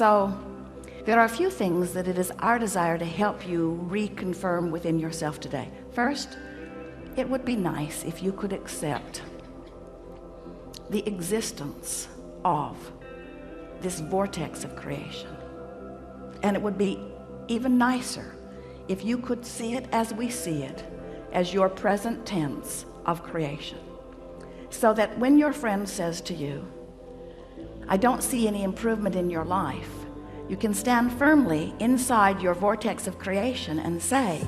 So there are a few things that it is our desire to help you reconfirm within yourself today. First, it would be nice if you could accept the existence of this vortex of creation. And it would be even nicer if you could see it as we see it, as your present tense of creation. So that when your friend says to you, I don't see any improvement in your life, you can stand firmly inside your vortex of creation and say,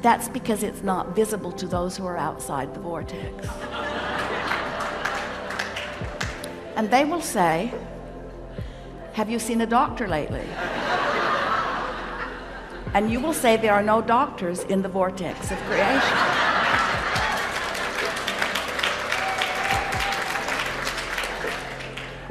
that's because it's not visible to those who are outside the vortex. And they will say, have you seen a doctor lately? And you will say there are no doctors in the vortex of creation.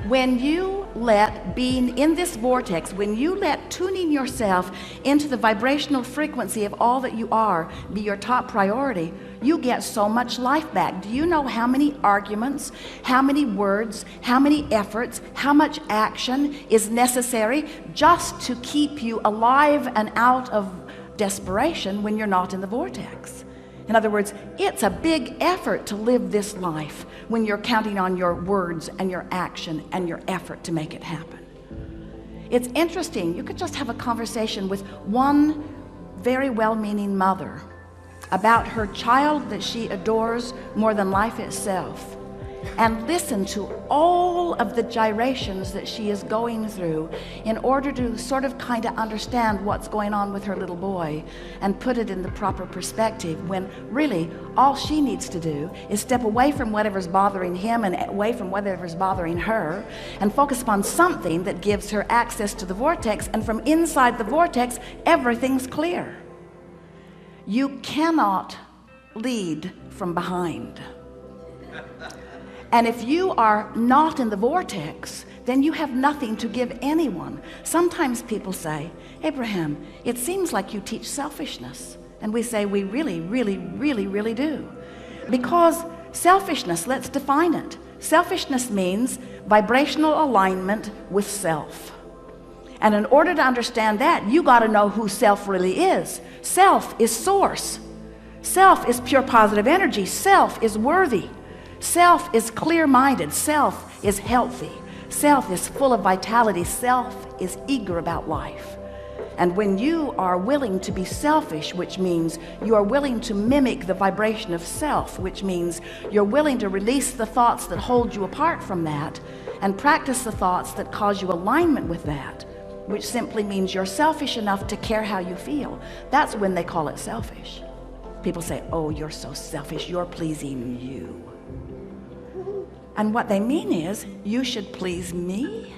When you let being in this vortex, when you let tuning yourself into the vibrational frequency of all that you are be your top priority, you get so much life back. Do you know how many arguments, how many words, how many efforts, how much action is necessary just to keep you alive and out of desperation when you're not in the vortex? In other words, it's a big effort to live this life when you're counting on your words and your action and your effort to make it happen. It's interesting, you could just have a conversation with one very well-meaning mother about her child that she adores more than life itself, and listen to all of the gyrations that she is going through in order to sort of kind of understand what's going on with her little boy and put it in the proper perspective, when really all she needs to do is step away from whatever's bothering him and away from whatever's bothering her and focus upon something that gives her access to the vortex, and from inside the vortex everything's clear. You cannot lead from behind. And if you are not in the vortex, then you have nothing to give anyone. Sometimes people say, Abraham, it seems like you teach selfishness. And we say, we really, really, really, really do. Because selfishness, let's define it. Selfishness means vibrational alignment with self. And in order to understand that, you got to know who self really is. Self is source. Self is pure positive energy. Self is worthy. Self is clear-minded. Self is healthy. Self is full of vitality. Self is eager about life. And when you are willing to be selfish, which means you are willing to mimic the vibration of self, which means you're willing to release the thoughts that hold you apart from that and practice the thoughts that cause you alignment with that, which simply means you're selfish enough to care how you feel. That's when they call it selfish. People say, oh, you're so selfish, you're pleasing you. And what they mean is, you should please me?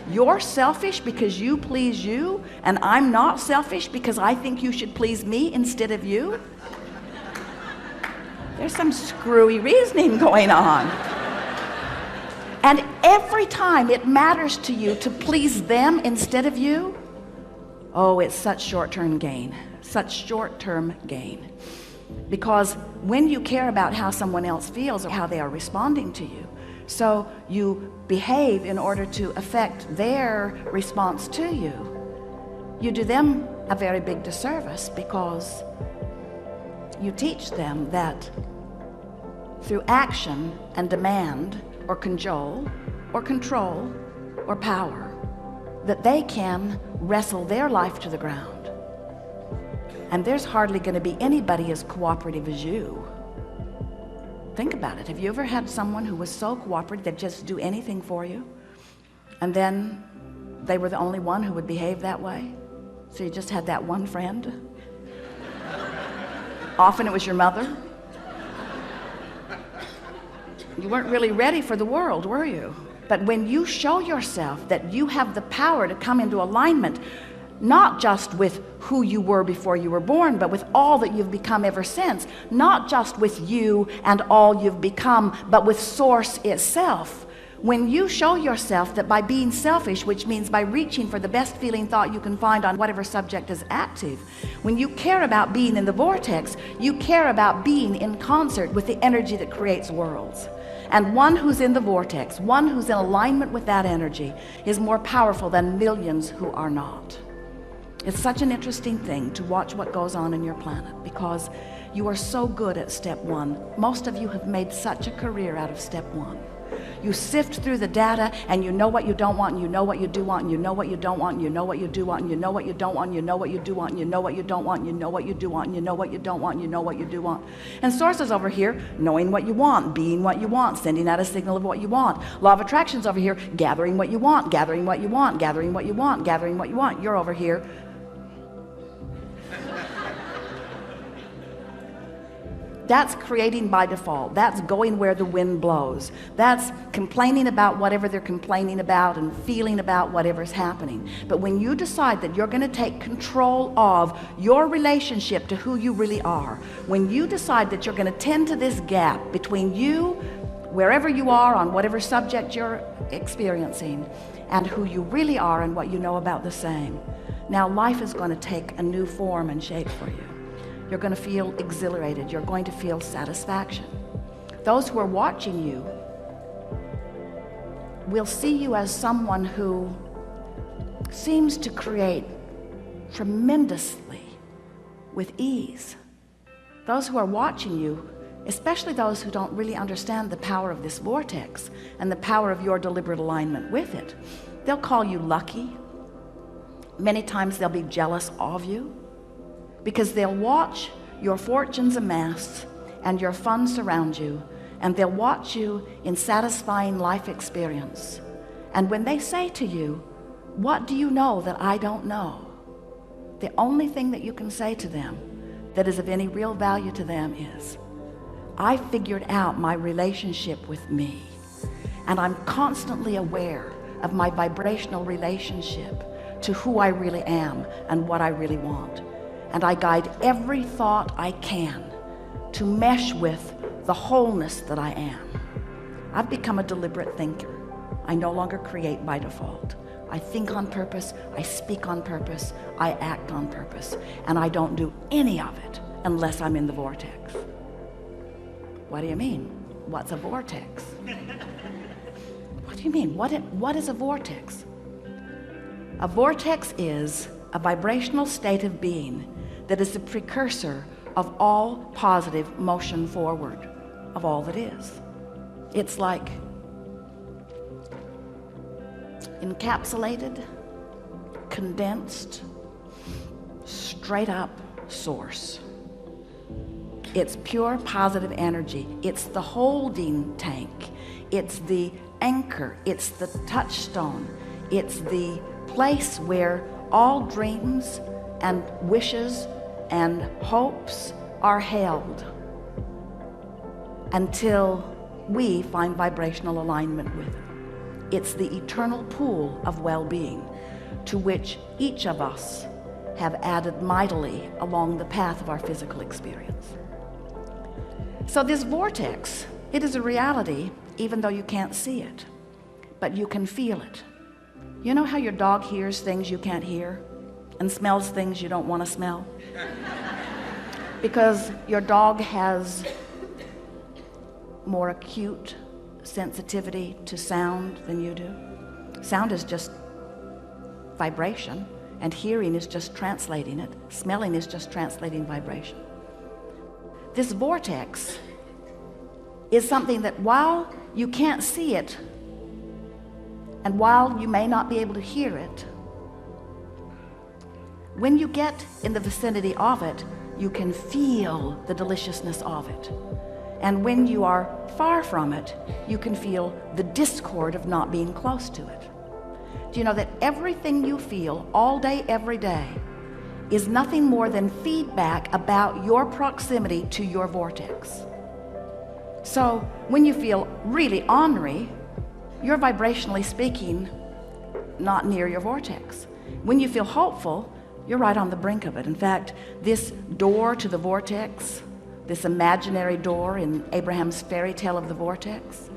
You're selfish because you please you, and I'm not selfish because I think you should please me instead of you? There's some screwy reasoning going on. And every time it matters to you to please them instead of you, oh, it's such short-term gain, such short-term gain. Because when you care about how someone else feels or how they are responding to you, so you behave in order to affect their response to you, you do them a very big disservice, because you teach them that through action and demand or cajole or control or power, that they can wrestle their life to the ground. And there's hardly going to be anybody as cooperative as you. Think about it. Have you ever had someone who was so cooperative they'd just do anything for you, and then they were the only one who would behave that way? So you just had that one friend? Often it was your mother. You weren't really ready for the world, were you? But when you show yourself that you have the power to come into alignment, not just with who you were before you were born, but with all that you've become ever since, not just with you and all you've become, but with Source itself. When you show yourself that by being selfish, which means by reaching for the best feeling thought you can find on whatever subject is active, when you care about being in the vortex, you care about being in concert with the energy that creates worlds. And one who's in the vortex, one who's in alignment with that energy, is more powerful than millions who are not. It's such an interesting thing to watch what goes on in your planet, because you are so good at step one. Most of you have made such a career out of step one. You sift through the data, and you know what you don't want, and you know what you do want, and you know what you don't want, and you know what you do want, and you know what you don't want, and you know what you do want, and you know what you don't want, and you know what you do want, and you know what you don't want, and you know what you do want. And sources over here, knowing what you want, being what you want, sending out a signal of what you want. Law of attraction's over here, gathering what you want, gathering what you want, gathering what you want, gathering what you want. You're over here. That's creating by default. That's going where the wind blows. That's complaining about whatever they're complaining about and feeling about whatever's happening. But when you decide that you're going to take control of your relationship to who you really are, when you decide that you're going to tend to this gap between you, wherever you are on whatever subject you're experiencing, and who you really are and what you know about the same, now life is going to take a new form and shape for you. You're going to feel exhilarated. You're going to feel satisfaction. Those who are watching you will see you as someone who seems to create tremendously with ease. Those who are watching you, especially those who don't really understand the power of this vortex and the power of your deliberate alignment with it, they'll call you lucky. Many times they'll be jealous of you, because they'll watch your fortunes amass and your funds surround you, and they'll watch you in satisfying life experience. And when they say to you, what do you know that I don't know? The only thing that you can say to them that is of any real value to them is, I figured out my relationship with me, and I'm constantly aware of my vibrational relationship to who I really am and what I really want. And I guide every thought I can to mesh with the wholeness that I am. I've become a deliberate thinker. I no longer create by default. I think on purpose, I speak on purpose, I act on purpose, and I don't do any of it unless I'm in the vortex. What do you mean? What's a vortex? What do you mean? What is a vortex? A vortex is a vibrational state of being that is the precursor of all positive motion forward, of all that is. It's like encapsulated, condensed, straight up source. It's pure positive energy. It's the holding tank. It's the anchor. It's the touchstone. It's the place where all dreams and wishes and hopes are held until we find vibrational alignment with it. It's the eternal pool of well-being to which each of us have added mightily along the path of our physical experience. So this vortex, it is a reality even though you can't see it, but you can feel it. You know how your dog hears things you can't hear and smells things you don't want to smell? Because your dog has more acute sensitivity to sound than you do. Sound is just vibration, and hearing is just translating it. Smelling is just translating vibration. This vortex is something that while you can't see it, and while you may not be able to hear it, when you get in the vicinity of it, you can feel the deliciousness of it. And when you are far from it, you can feel the discord of not being close to it. Do you know that everything you feel all day, every day, is nothing more than feedback about your proximity to your vortex? So when you feel really ornery, you're vibrationally speaking not near your vortex. When you feel hopeful, you're right on the brink of it. In fact, this door to the vortex, this imaginary door in Abraham's fairy tale of the vortex,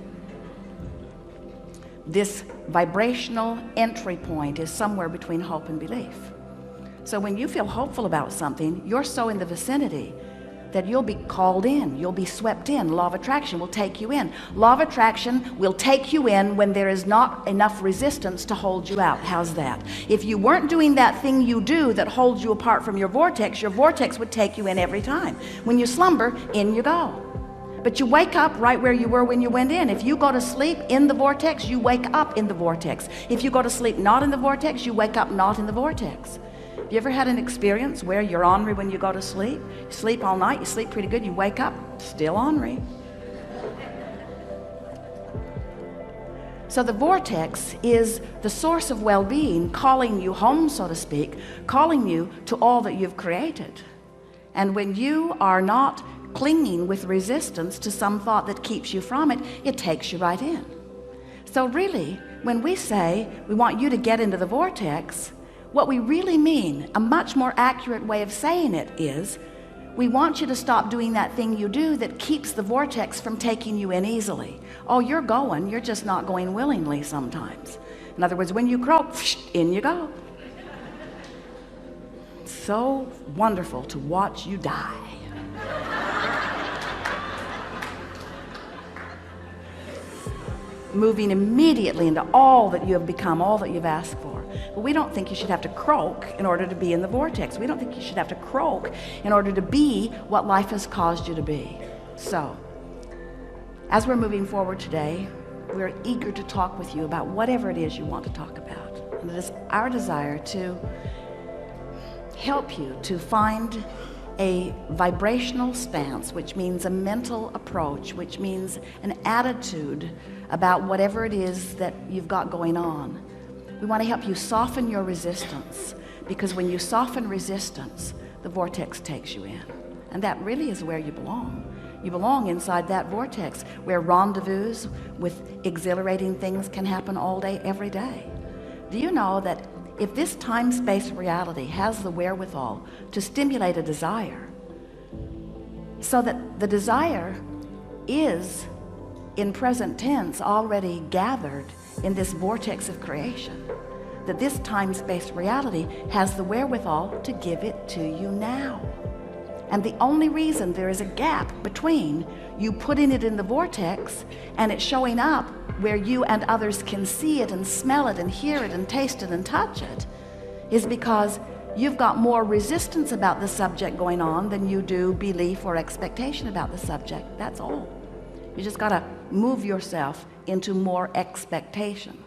this vibrational entry point is somewhere between hope and belief. So when you feel hopeful about something, you're so in the vicinity that you'll be called in, you'll be swept in. Law of attraction will take you in. Law of attraction will take you in when there is not enough resistance to hold you out. How's that? If you weren't doing that thing you do that holds you apart from your vortex would take you in every time. When you slumber, in you go. But you wake up right where you were when you went in. If you go to sleep in the vortex, you wake up in the vortex. If you go to sleep not in the vortex, you wake up not in the vortex. Have you ever had an experience where you're ornery when you go to sleep? You sleep all night, you sleep pretty good, you wake up, still ornery. So the vortex is the source of well-being, calling you home, so to speak, calling you to all that you've created. And when you are not clinging with resistance to some thought that keeps you from it, it takes you right in. So really, when we say we want you to get into the vortex, what we really mean, a much more accurate way of saying it is, we want you to stop doing that thing you do that keeps the vortex from taking you in easily. Oh, you're going, you're just not going willingly sometimes. In other words, when you croak, in you go. So wonderful to watch you die. Moving immediately into all that you have become, all that you've asked for. But we don't think you should have to croak in order to be in the vortex. We don't think you should have to croak in order to be what life has caused you to be. So, as we're moving forward today, we're eager to talk with you about whatever it is you want to talk about. And it is our desire to help you to find a vibrational stance, which means a mental approach, which means an attitude about whatever it is that you've got going on. We want to help you soften your resistance, because when you soften resistance, the vortex takes you in. And that really is where you belong. You belong inside that vortex where rendezvous with exhilarating things can happen all day, every day. Do you know that if this time-space reality has the wherewithal to stimulate a desire, so that the desire is in present tense already gathered in this vortex of creation, that this time-space reality has the wherewithal to give it to you now. And the only reason there is a gap between you putting it in the vortex and it showing up where you and others can see it and smell it and hear it and taste it and touch it is because you've got more resistance about the subject going on than you do belief or expectation about the subject. That's all. You just got to move yourself into more expectation.